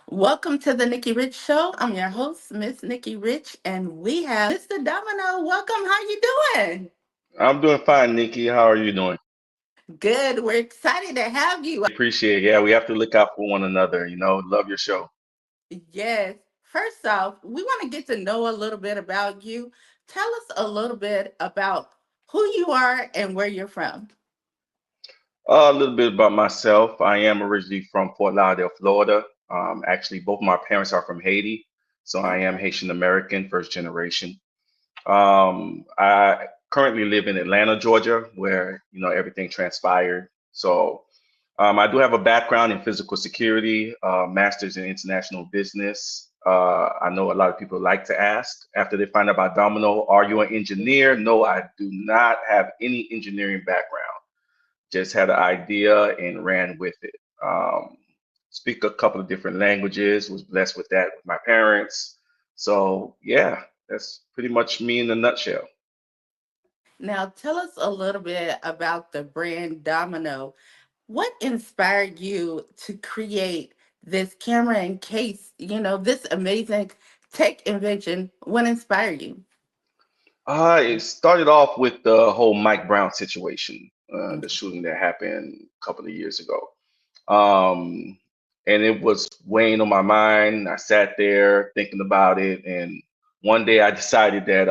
Welcome to the Nikki Rich Show. I'm your host, Miss Nikki Rich, and we have Mr. Domino. Welcome. How you doing? I'm doing fine, Nikki. How are you doing? Good. We're excited to have you. Appreciate it. Yeah, we have to look out for one another. Love your show. Yes. First off, we want to get to know a little bit about you. Tell us a little bit about who you are and where you're from. A little bit about myself. I am originally from Fort Lauderdale, Florida. Actually, both my parents are from Haiti, so I am Okay. Haitian American, first generation. I currently live in Atlanta, Georgia, where everything transpired. So I do have a background in physical security, master's in international business. I know a lot of people like to ask after they find out about Domino, are you an engineer? No, I do not have any engineering background. Just had an idea and ran with it. Speak a couple of different languages, was blessed with that with my parents. So, yeah, that's pretty much me in a nutshell. Now, tell us a little bit about the brand Domino. What inspired you to create this camera and case? This amazing tech invention. What inspired you? It started off with the whole Mike Brown situation, the Mhm. shooting that happened a couple of years ago. Um, and it was weighing on my mind. I sat there thinking about it, and one day I decided that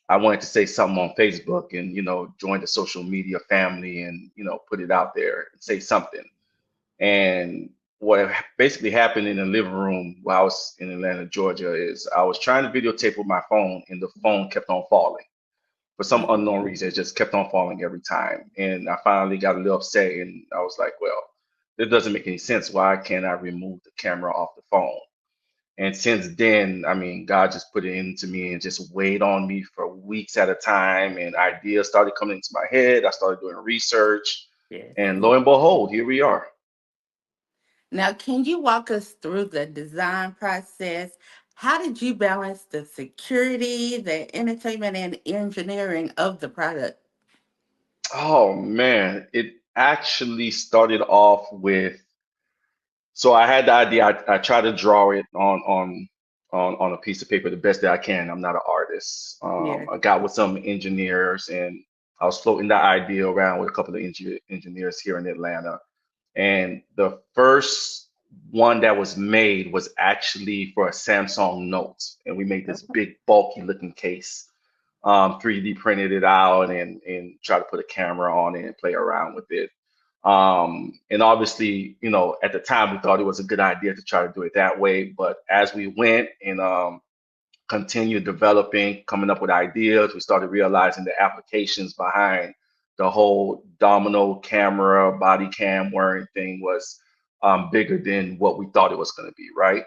I wanted to say something on Facebook and join the social media family and put it out there and say something. And what basically happened in the living room while I was in Atlanta, Georgia, is I was trying to videotape with my phone, and the phone kept on falling for some Mhm. unknown reason. It just kept on falling every time. And I finally got a little upset and I was like, well, this doesn't make any sense. Why can't I remove the camera off the phone? And since then, I mean, God just put it into me and just weighed on me for weeks at a time. And ideas started coming into my head. I started doing research. Yes. And lo and behold, here we are. Now, can you walk us through the design process? How did you balance the security, the entertainment, and engineering of the product? Oh man, it actually started off with. So I had the idea. I try to draw it on a piece of paper the best that I can. I'm not an artist. Yeah. I got with some engineers and I was floating that idea around with a couple of engineers here in Atlanta. And the first one that was made was actually for a Samsung Note, and we made this big bulky looking case. 3D printed it out and try to put a camera on it and play around with it. And obviously, at the time we thought it was a good idea to try to do it that way. But as we went and continued developing, coming up with ideas, we started realizing the applications behind the whole domino camera, body cam wearing thing was bigger than what we thought it was going to be, right?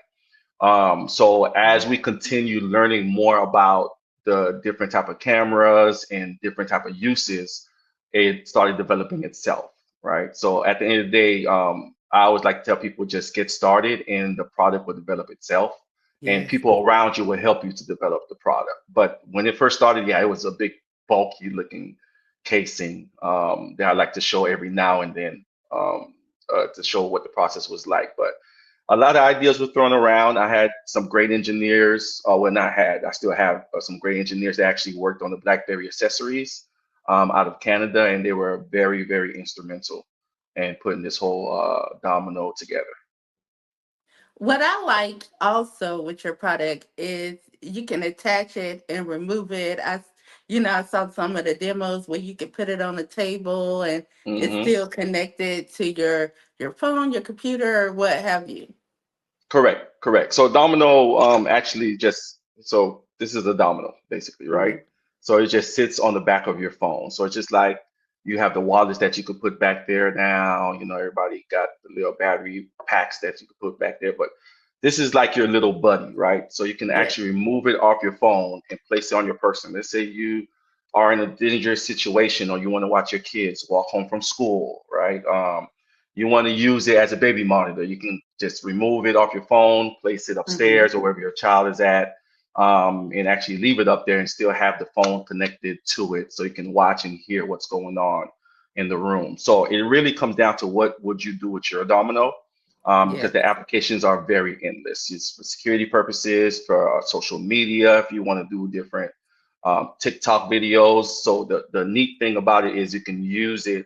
So as we continue learning more about the different type of cameras and different type of uses, it started developing itself, right? So at the end of the day, I always like to tell people just get started and the product will develop itself and Yes. people around you will help you to develop the product. But when it first started, yeah, it was a big bulky looking casing that I like to show every now and then to show what the process was like. But a lot of ideas were thrown around. I had some great engineers, well, not had, I still have some great engineers that actually worked on the BlackBerry accessories out of Canada, and they were very, very instrumental in putting this whole domino together. What I like also with your product is you can attach it and remove it. I saw some of the demos where you can put it on the table and it's Hmm. still connected to your phone, your computer, or what have you. Correct, correct. So domino actually just so this is a domino basically, right? Mhm. So it just sits on the back of your phone. So it's just like you have the wallets that you could put back there now. Everybody got the little battery packs that you could put back there, but this is like your little buddy, right? So you can Yeah. actually remove it off your phone and place it on your person. Let's say you are in a dangerous situation or you want to watch your kids walk home from school, right? You want to use it as a baby monitor. You can just remove it off your phone, place it Hmm. upstairs or wherever your child is at, and actually leave it up there and still have the phone connected to it so you can watch and hear what's going on in the room. So it really comes down to what would you do with your domino? because Yes. the applications are very endless. It's for security purposes, for social media, if you want to do different TikTok videos. So the neat thing about it is you can use it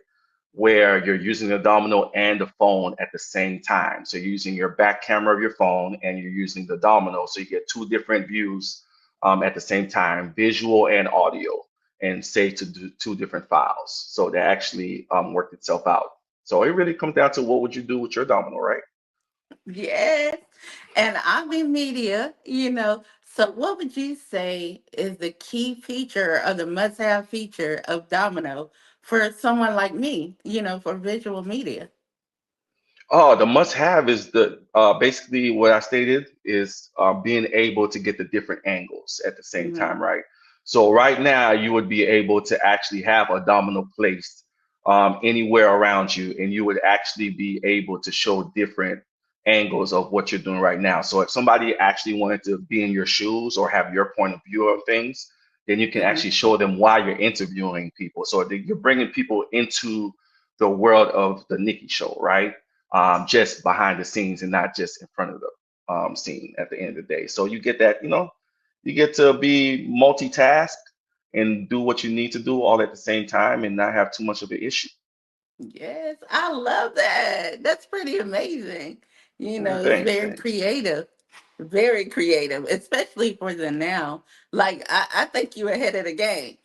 where you're using the Domino and the phone at the same time. So you're using your back camera of your phone and you're using the Domino. So you get two different views at the same time, visual and audio, and save to two different files. So that actually worked itself out. So it really comes down to what would you do with your Domino, right? Yes. And I'm in media, So what would you say is the key feature or the must-have feature of Domino for someone like me, for visual media? Oh, the must-have is the basically what I stated is being able to get the different angles at the same Hmm. time, right? So right now you would be able to actually have a domino placed anywhere around you, and you would actually be able to show different angles of what you're doing right now. So if somebody actually wanted to be in your shoes or have your point of view of things, then you can Hmm. actually show them why you're interviewing people. So that you're bringing people into the world of the Nikki show, right? Just behind the scenes and not just in front of the scene at the end of the day. So you get that, you get to be multitask and do what you need to do all at the same time and not have too much of an issue. Yes, I love that. That's pretty amazing. It's Thanks, very thanks. creative, especially for the now. Like, I think you ahead of the game.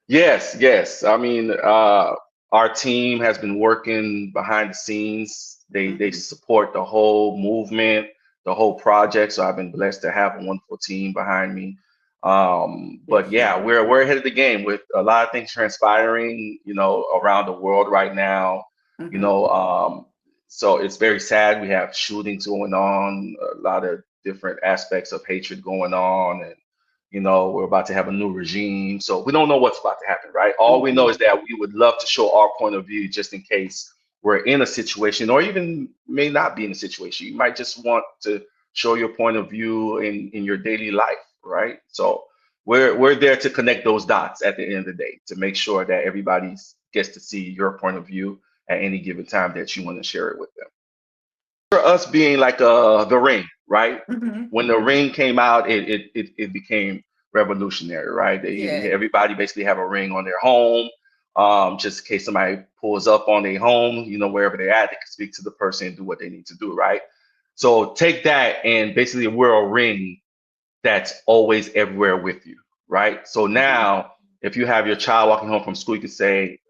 Yes, yes. I mean, our team has been working behind the scenes. They Hmm. support the whole movement, the whole project. So I've been blessed to have a wonderful team behind me. But yeah, Definitely. we're ahead of the game with a lot of things transpiring, around the world right now. You Hmm. know, um, so it's very sad. We have shootings going on, a lot of different aspects of hatred going on, and we're about to have a new regime. So we don't know what's about to happen, right? All we know Hmm. is that we would love to show our point of view just in case we're in a situation or even may not be in a situation. You might just want to show your point of view in your daily life, right? So we're there to connect those dots at the end of the day to make sure that everybody gets to see your point of view at any given time that you want to share it with them. For us being like the ring, right? Hmm. When the ring came out, it became revolutionary, right? Yeah. Everybody basically have a ring on their home, just in case somebody pulls up on their home, wherever they're at, they can speak to the person and do what they need to do, right? So take that and basically wear a ring that's always everywhere with you, right? So Hmm. now, if you have your child walking home from school, you can say,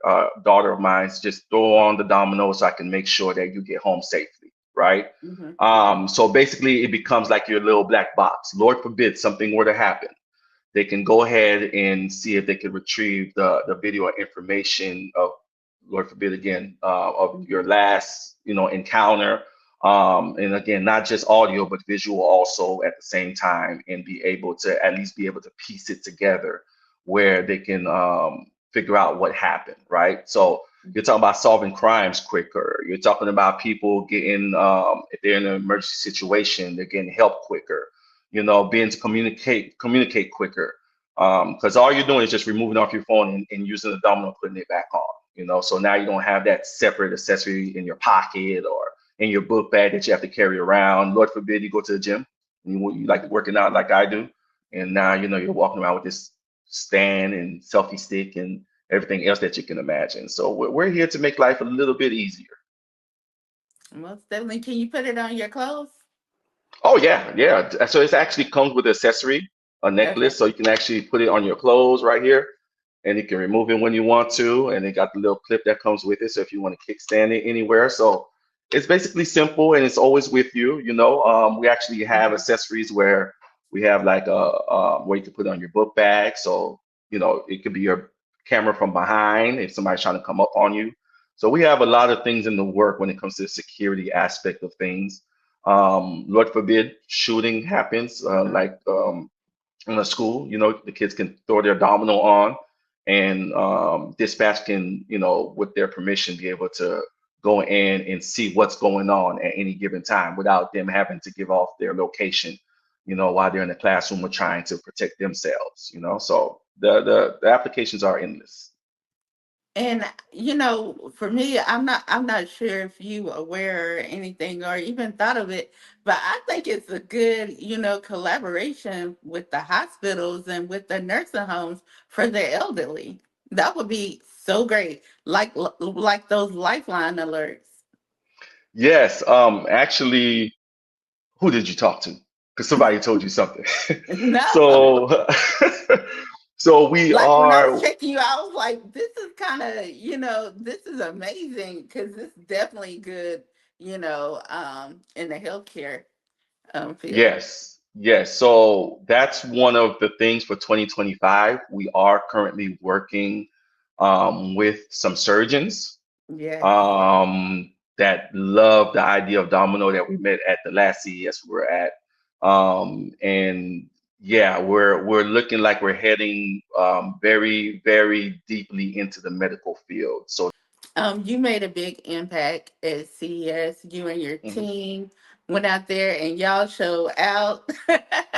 daughter of mine, just throw on the domino so I can make sure that you get home safely, right? Hmm. So basically, it becomes like your little black box. Lord forbid something were to happen, they can go ahead and see if they can retrieve the video or information of, Lord forbid again, of your Hmm. last, encounter. And again, not just audio, but visual also at the same time, and be able to at least be able to piece it together where they can figure out what happened, right? So you're talking about solving crimes quicker. You're talking about people getting, if they're in an emergency situation, they're getting help quicker, being to communicate quicker. Because all you're doing is just removing off your phone and using the domino and putting it back on. So now you don't have that separate accessory in your pocket or in your book bag that you have to carry around. Lord forbid you go to the gym and you like Hmm. working out like I do, and now you're walking around with this stand and selfie stick and everything else that you can imagine. So we're here to make life a little bit easier. Most definitely. Can you put it on your clothes? Oh yeah, yeah. So it actually comes with an accessory, a necklace, Okay. so you can actually put it on your clothes right here, and you can remove it when you want to. And it got the little clip that comes with it, so if you want to kickstand it anywhere. So it's basically simple, and it's always with you. We actually have Hmm. accessories where we have like where you can put it on your book bag. So it could be your camera from behind if somebody's trying to come up on you. So we have a lot of things in the work when it comes to the security aspect of things. Lord forbid shooting happens, Hmm. like in a school, the kids can throw their domino on, and dispatch can, with their permission, be able to go in and see what's going on at any given time without them having to give off their location, while they're in the classroom or trying to protect themselves. So the applications are endless. And for me, I'm not sure if you aware or anything or even thought of it, but I think it's a good, collaboration with the hospitals and with the nursing homes for the elderly. That would be so great. Like those lifeline alerts. Yes, actually, who did you talk to? Because somebody told you something. No. So, so we Like when I was are, checking you, I was like, this is kind of, this is amazing because this is definitely good, in the healthcare field. yes, yes. So that's one of the things for 2025. We are currently working with some surgeons Yes. that love the idea of Domino that we met at the last CES we were at. And yeah, we're looking like we're heading very, very deeply into the medical field. So You made a big impact at CES. You and your mhm. team went out there and y'all showed out,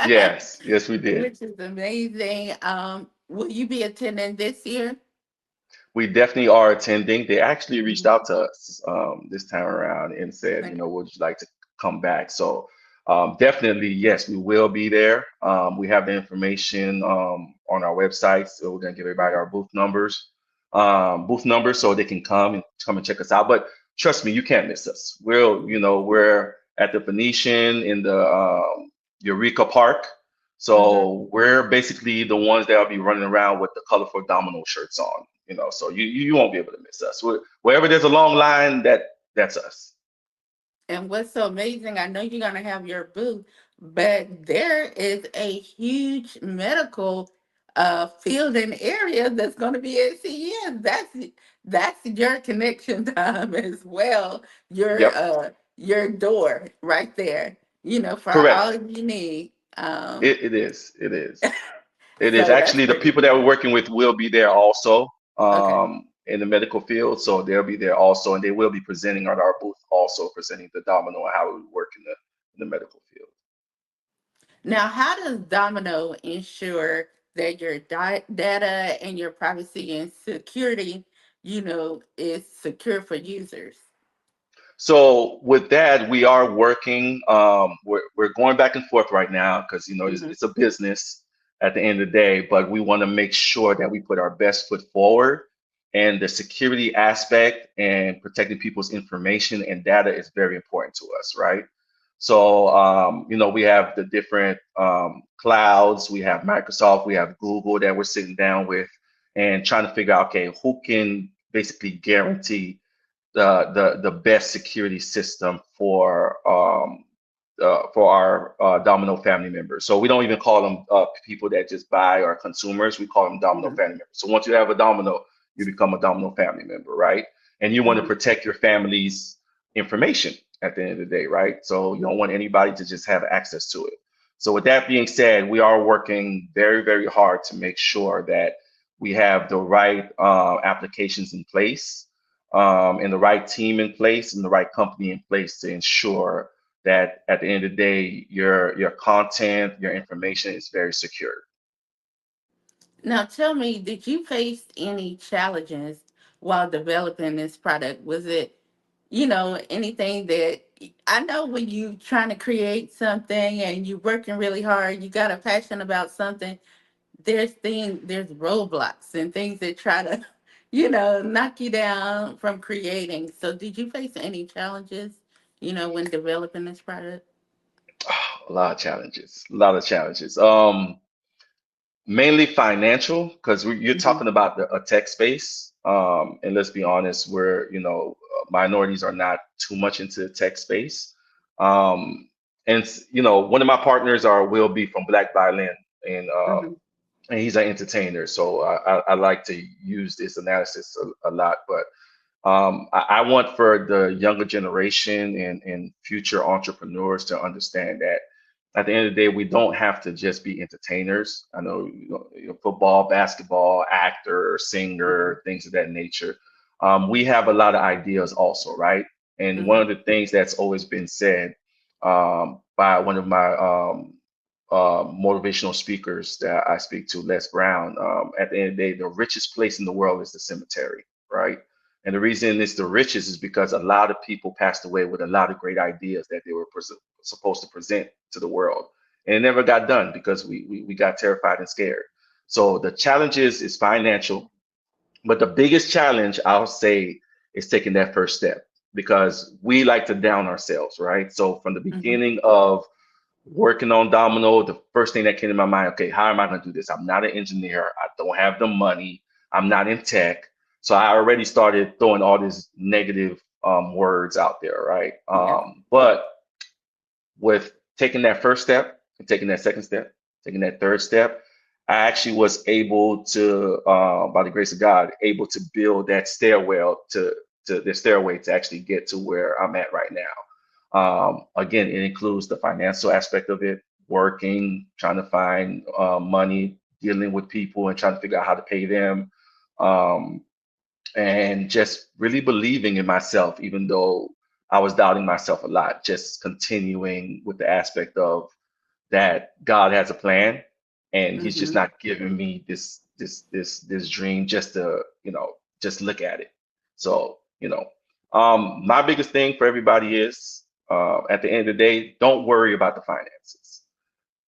Yes, yes, we did. which is amazing. Will you be attending this year? We definitely are attending. They actually reached Mhm. out to us this time around and said, Okay. would you like to come back? So definitely, yes, we will be there. We have the information on our website, so we're gonna give everybody our booth numbers, so they can come and check us out. But trust me, you can't miss us. We're at the Venetian in the Eureka Park. Mhm. So we're basically the ones that'll be running around with the colorful domino shirts on, so you won't be able to miss us. Wherever there's a long line, that's us. And what's so amazing, I know you're going to have your booth, but there is a huge medical field and area that's going to be at CES. That's your connection time as well. Your Yep, uh your door right there, for all correct. you need. It is. It is. It is. So that's Actually, the pretty people that we're cool. working with will be there also Okay. in the medical field. So they'll be there also, and they will be presenting at our booth also, presenting the domino and how we work in the medical field. Now, how does Domino ensure that your data and your privacy and security, is secure for users? So with that, we are working. We're going back and forth right now because Hmm. it's a business at the end of the day, but we want to make sure that we put our best foot forward, and the security aspect and protecting people's information and data is very important to us, right? So we have the different clouds. We have Microsoft, we have Google that we're sitting down with and trying to figure out, okay, who can basically guarantee the best security system for our Domino family members. So we don't even call them people that just buy or consumers. We call them Domino Hmm. family members. So once you have a Domino, you become a Domino family member, right? And you want to Hmm. protect your family's information at the end of the day, right? So you don't want anybody to just have access to it. So with that being said, we are working very, very hard to make sure that we have the right applications in place, and the right team in place and the right company in place to ensure that at the end of the day, your content, your information is very secure. Now, tell me, did you face any challenges while developing this product? Was it, anything that I know when you trying to create something and you're working really hard, you got a passion about something, there's roadblocks and things that try to knock you down from creating. So did you face any challenges when developing this product? A lot of challenges, a lot of challenges. Mainly financial, because you're Hmm. talking about a tech space. And let's be honest, minorities are not too much into the tech space. And one of my partners will be from Black Violin, and Hmm. he's an entertainer. So I like to use this analysis a lot. But I want for the younger generation and future entrepreneurs to understand that at the end of the day, we don't have to just be entertainers. I know, football, basketball, actor, Hmm. singer, things of that nature. We have a lot of ideas also, right? And one Hmm. of the things that's always been said by one of my motivational speakers that I speak to, Les Brown, at the end of the day, the richest place in the world is the cemetery, right? And the reason it's the richest is because a lot of people passed away with a lot of great ideas that they were supposed to present to the world. And it never got done because we got terrified and scared. So the challenge is financial, but the biggest challenge I'll say is taking that first step because we like to down ourselves, right? So from the Hmm. beginning of working on Domino, the first thing that came to my mind, okay, how am I going to do this? I'm not an engineer. I don't have the money. I'm not in tech. So I already started throwing all these negative words out there, right? Yeah. But with taking that first step and taking that second step, taking that third step, I actually was able to, by the grace of God, able to build that stairwell to the stairway to actually get to where I'm at right now. Again, it includes the financial aspect of it, working, trying to find money, dealing with people, and trying to figure out how to pay them. Um, and just really believing in myself, even though I was doubting myself a lot, just continuing with the aspect of that God has a plan and he's just Hmm. not giving me this dream just to, just look at it. So, my biggest thing for everybody is at the end of the day, don't worry about the finances.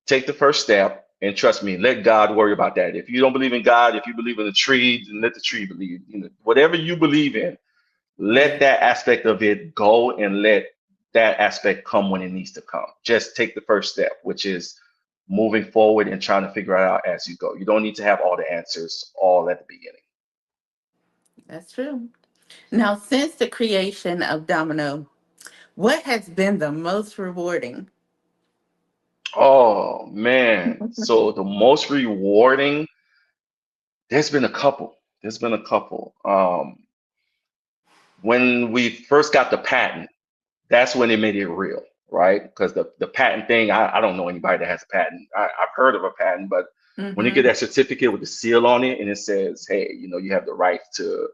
Take the first step and trust me, let God worry about that. If you don't believe in God, if you believe in the tree, then let the tree believe. Whatever you believe in, let Yeah, that aspect of it go and let that aspect come when it needs to come. Just take the first step, which is moving forward and trying to figure it out as you go. You don't need to have all the answers all at the beginning. that's true. Now, since the creation of Domino, what has been the most rewarding? Oh man. So the most rewarding, there's been a couple. There's been a couple. When we first got the patent, that's when it made it real, right? Because the patent thing, I don't know anybody that has a patent. I've heard of a patent, but when you get Mm-hmm. that certificate with the seal on it and it says, hey, you have the right to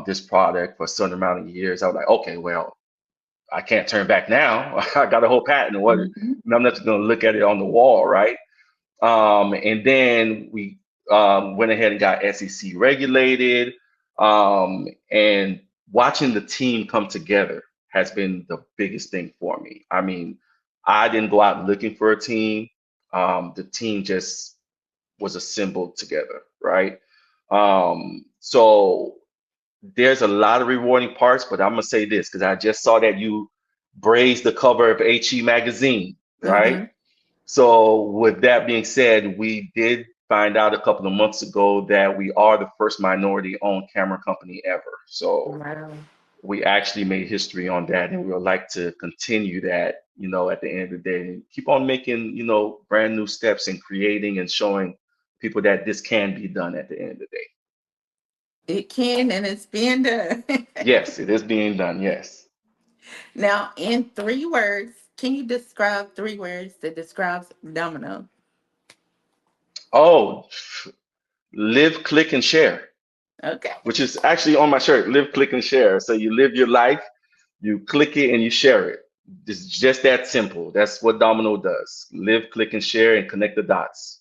this product for a certain amount of years, I was like, okay, well, I can't turn back now. I got a whole patent. What? Hmm. I'm not just going to look at it on the wall, right? And then we went ahead and got SEC regulated. And watching the team come together has been the biggest thing for me. I mean, I didn't go out looking for a team. The team just was assembled together, right? So there's a lot of rewarding parts, but I'm gonna say this because I just saw that you brazed the cover of HE magazine, right? Hmm. So, with that being said, we did find out a couple of months ago that we are the first minority-owned camera company ever. So, Wow. we actually made history on that, and we would like to continue that, at the end of the day, and keep on making, brand new steps and creating and showing people that this can be done at the end of the day. It can and it's being done. Yes, it is being done. Yes. Now, in 3 words, can you describe 3 words that describes Domino? Oh, live, click, and share, Okay. which is actually on my shirt. Live, click, and share. So you live your life. You click it and you share it. It's just that simple. That's what Domino does. Live, click, and share and connect the dots.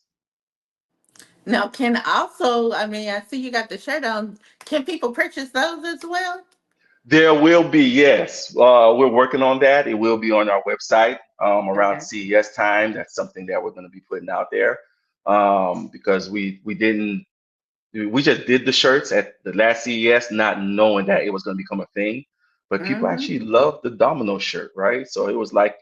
Now, can also, I mean, I see you got the shirt on. Can people purchase those as well? There will be, yes. We're working on that. It will be on our website around Okay. CES time. That's something that we're going to be putting out there because we didn't we just did the shirts at the last CES, not knowing that it was going to become a thing. But people Mm-hmm. actually loved the Domino shirt, right? So it was like,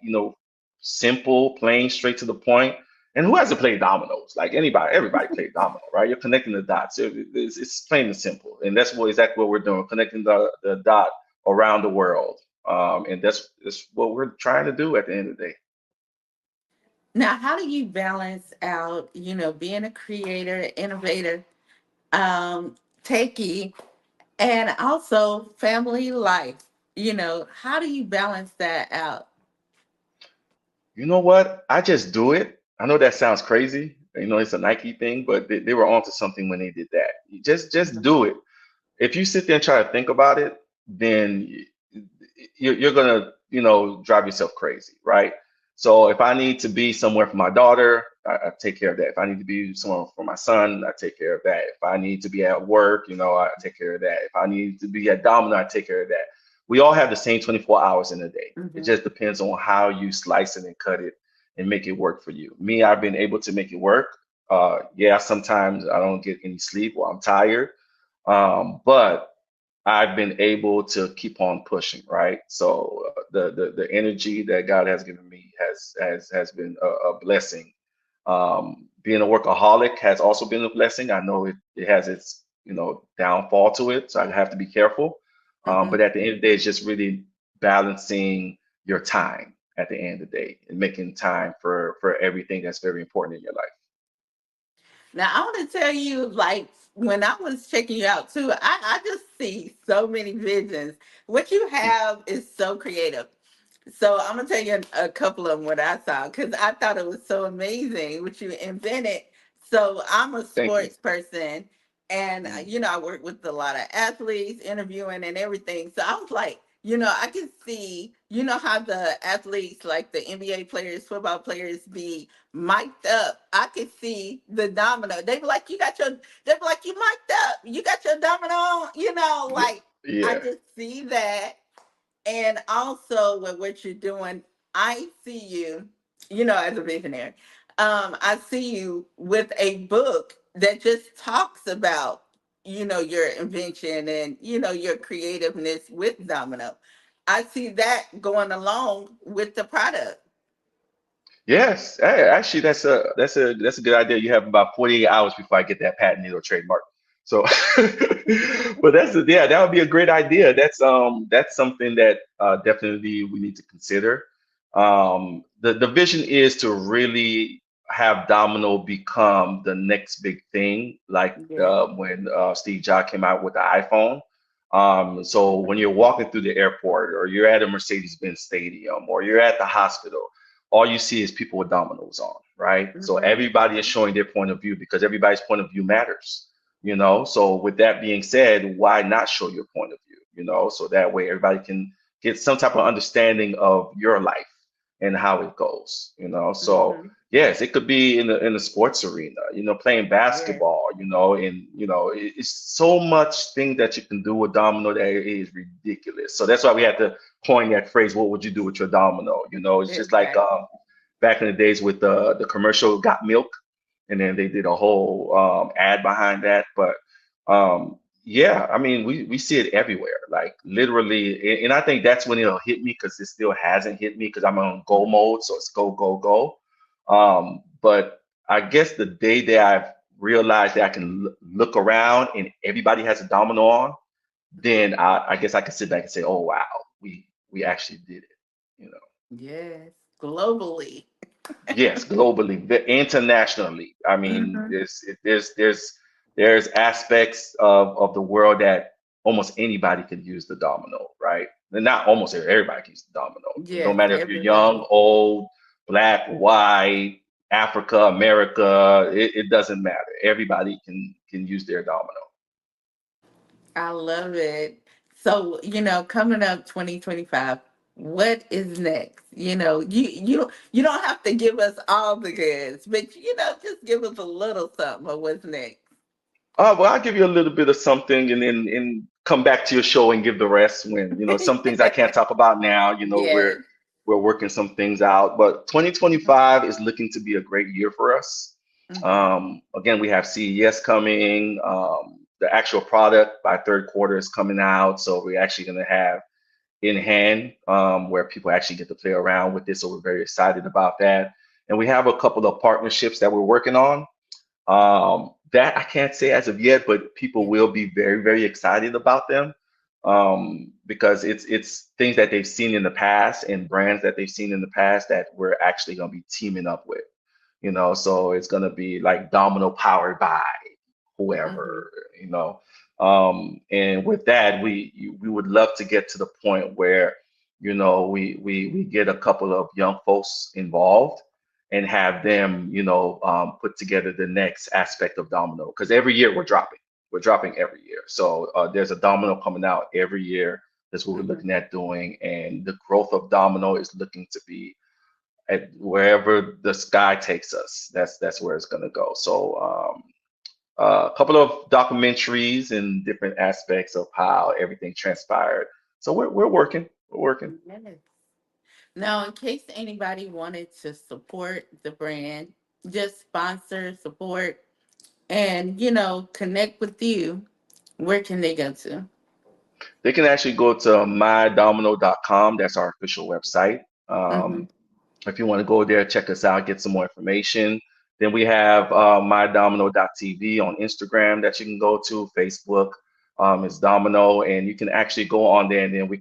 simple, plain, straight to the point. And who hasn't played dominoes? Like anybody, everybody played domino, right? You're connecting the dots. It's plain and simple. And that's exactly what we're doing, connecting the dot around the world. And that's what we're trying to do at the end of the day. Now, how do you balance out, being a creator, innovator, techie, and also family life? How do you balance that out? You know what? I just do it. I know that sounds crazy. It's a Nike thing, but they were onto something when they did that. You just Mhm. do it. If you sit there and try to think about it, then you're gonna, drive yourself crazy, right? So if I need to be somewhere for my daughter, I take care of that. If I need to be somewhere for my son, I take care of that. If I need to be at work, I take care of that. If I need to be at Domino, I take care of that. We all have the same 24 hours in a day. It Hmm. just depends on how you slice it and cut it and make it work for you. Me, I've been able to make it work. Yeah, sometimes I don't get any sleep or I'm tired. But I've been able to keep on pushing, right? So the energy that God has given me has been a blessing. Being a workaholic has also been a blessing. I know it has its downfall to it, so I have to be careful. But Hmm. at the end of the day, it's just really balancing your time at the end of the day and making time for everything that's very important in your life. Now I want to tell you, like when I was checking you out too, I just see so many visions. What you have is so creative. So I'm gonna tell you a couple of them what I saw because I thought it was so amazing what you invented. So I'm a Thank you. sports person, and Mm. I work with a lot of athletes, interviewing and everything. So I was like, I can see, how the athletes, like the NBA players, football players, be mic'd up. I could see the domino. They be like, they be like, you mic'd up. You got your domino on. Yeah. Like I Yeah. just see that, and also with what you're doing, I see you, as a visionary. I see you with a book that just talks about, your invention and, your creativeness with Domino. I see that going along with the product. Yes, hey, actually, that's a good idea. You have about 48 hours before I get that patented or trademark. So, but yeah, that would be a great idea. That's something that definitely we need to consider. The vision is to really have Domino become the next big thing, like Yeah. when Steve Jobs came out with the iPhone. So when you're walking through the airport, or you're at a Mercedes-Benz stadium, or you're at the hospital, all you see is people with dominoes on, right? So Mm-hmm. everybody is showing their point of view because everybody's point of view matters, you know? So with that being said, why not show your point of view, So that way everybody can get some type of understanding of your life and how it goes, So Mm-hmm. yes, it could be in the sports arena, playing Yes. basketball, and it's so much thing that you can do with domino that it is ridiculous. So that's why we had to coin that phrase, what would you do with your domino? It's just like Exactly. back in the days with the commercial Got Milk, and then they did a whole ad behind that. But yeah, I mean, we see it everywhere, like literally, and I think that's when it'll hit me because it still hasn't hit me because I'm on go Mhm. mode, so it's go, go, go. But I guess the day that I've realized that I can look around and everybody has a domino on, then I guess I can sit back and say, oh wow, we actually did it, you know. Yes. Globally. Yes, globally, internationally. I mean, Hmm. there's aspects of the world that almost anybody can use the domino, right? And not almost everybody can use the domino. No Yes, matter if you're young, everybody. old, black, white, Africa, America, it doesn't matter. Everybody can use their domino. I love it. So, coming up 2025, what is next? You don't have to give us all the goods, but just give us a little something of what's next. Well, I'll give you a little bit of something and then come back to your show and give the rest when, some things I can't talk about now, Yes. we're working some things out. But 2025 is looking to be a great year for us. Hmm. Again, we have CES coming. The actual product by third quarter is coming out. So we're actually going to have in hand where people actually get to play around with this. So we're very excited about that. And we have a couple of partnerships that we're working on. That I can't say as of yet, but people Yeah. will be very, very excited about them because it's things that they've seen in the past and brands that they've seen in the past that we're actually going to be teaming up with. So it's going to be like Domino powered by Hmm. whoever, you know. And with that, we would love to get to the point where, we get a couple of young folks involved and have them, put together the next aspect of Domino. Because every year we're dropping every year. So there's a Domino coming out every year. That's what we're Hmm. looking at doing, and the growth of Domino is looking to be at wherever the sky takes us. That's where it's gonna go. So a couple of documentaries and different aspects of how everything transpired. So we're working. We're working. Yes. Now, in case anybody wanted to support the brand, just sponsor, support, and connect with you, where can they go to? They can actually go to mydomino.com. That's our official website. Mm-hmm. If you want to go there, check us out, get some more information. Then we have mydomino.tv on Instagram that you can go to. Facebook is Domino, and you can actually go on there, and then we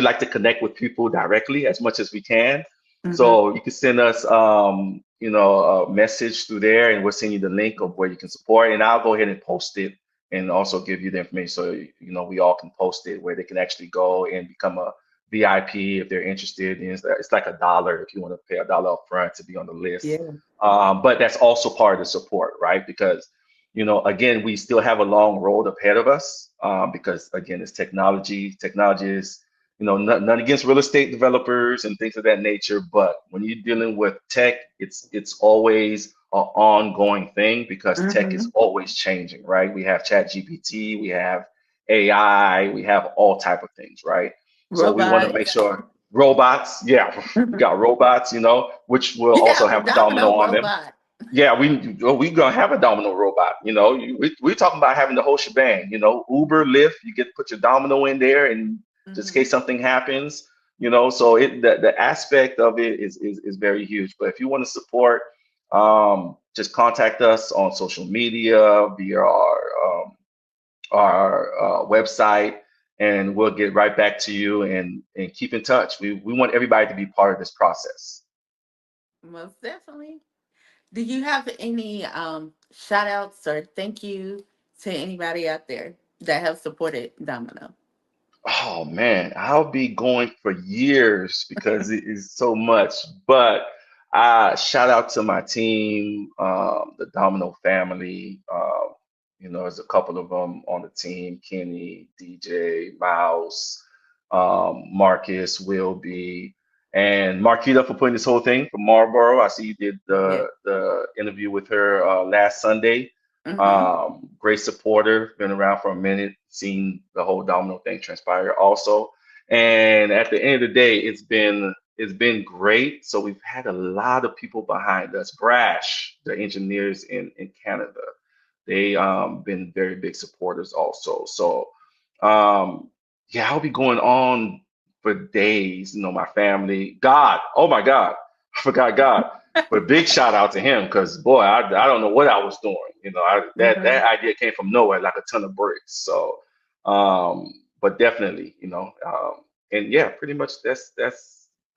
like to connect with people directly as much as we can. Mm-hmm. So you can send us, a message through there, and we'll send you the link of where you can support. And I'll go ahead and post it, and also give you the information so we all can post it where they can actually go and become a VIP if they're interested. And it's like $1 if you want to pay $1 up front to be on the list. Yeah. But that's also part of the support, right? Because, again, we still have a long road ahead of us because, again, it's technology. Technology is, none against real estate developers and things of that nature. But when you're dealing with tech, it's always an ongoing thing because tech Mm-hmm. is always changing, right? We have Chat GPT, we have AI, we have all type of things, right? So we want to make Robots. sure robots, yeah, we got robots, which will You also have a have a domino domino on them. robot. Yeah, we gonna have a domino robot. We're talking about having the whole shebang. Uber, Lyft, you get put your domino in there, and just in Mm-hmm. case something happens. So the aspect of it is very huge. But if you want to support, just contact us on social media via our website, and we'll get right back to you and keep in touch. We want everybody to be part of this process. Most definitely. Do you have any shout outs or thank you to anybody out there that have supported Domino? Oh man, I'll be going for years because it is so much. But shout out to my team, the Domino family. There's a couple of them on the team: Kenny, DJ, Mouse, Marcus, Will be, and Marquita for putting this whole thing from Marlboro. I see you did Yeah. the interview with her last Sunday. Mm-hmm. Great supporter, been around for a minute, seen the whole domino thing transpire also. And at the end of the day, it's been great. So we've had a lot of people behind us. Brash, the engineers in Canada, they been very big supporters also. So um yeah, I'll be going on for days. My family, God, oh my God, I forgot God. But big shout out to him because boy, I don't know what I was doing. That Mm-hmm. idea came from nowhere like a ton of bricks. So, but definitely, and yeah, pretty much that's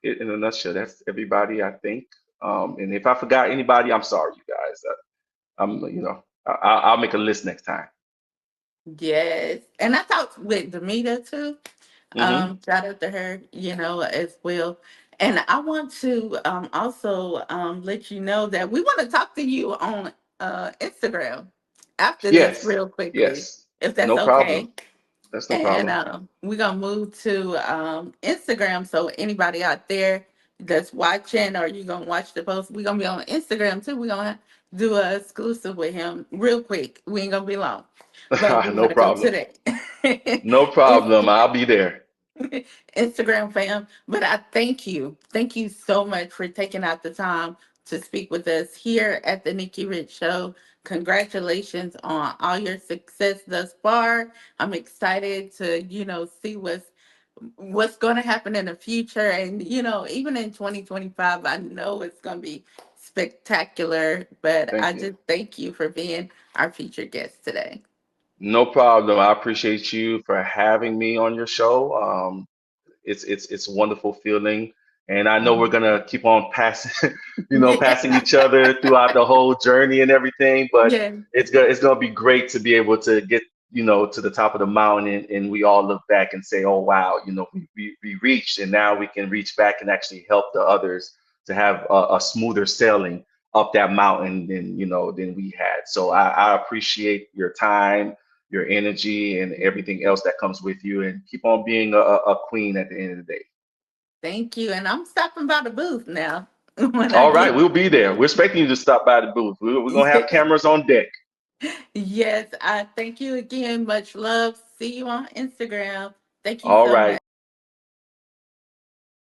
it in a nutshell. That's everybody, I think. And if I forgot anybody, I'm sorry, you guys. I'll make a list next time. Yes. And I talked with Demita too. Hmm. Shout out to her, as well. And I want to also let you know that we want to talk to you on Instagram after this Yes, real quickly, yes, if that's no problem. okay. That's no And problem. we're gonna move to Instagram. So anybody out there that's watching or you gonna watch the post, we're gonna be on Instagram too. We're gonna do a exclusive with him real quick. We ain't gonna be long. But we No wanna go to problem. that. No problem. I'll be there. Instagram fam. But I thank you. Thank you so much for taking out the time to speak with us here at the Nikki Rich Show. Congratulations on all your success thus far. I'm excited to, see what's going to happen in the future. And, even in 2025, I know it's going to be spectacular. But I Thank you. just thank you for being our featured guest today. No problem. I appreciate you for having me on your show. It's a wonderful feeling, and I know we're Mhm. gonna keep on passing, passing each other throughout the whole journey and everything. But Yeah. it's gonna be great to be able to get to the top of the mountain, and we all look back and say, oh wow, we reached, and now we can reach back and actually help the others to have a smoother sailing up that mountain than we had. So I appreciate your time, your energy, and everything else that comes with you, and keep on being a queen at the end of the day. Thank you. And I'm stopping by the booth now when I All right, get. we'll be there. We're expecting you to stop by the booth. We're gonna have Yes. cameras on deck. Yes. I thank you again. Much love. See you on Instagram. Thank you All so right. much.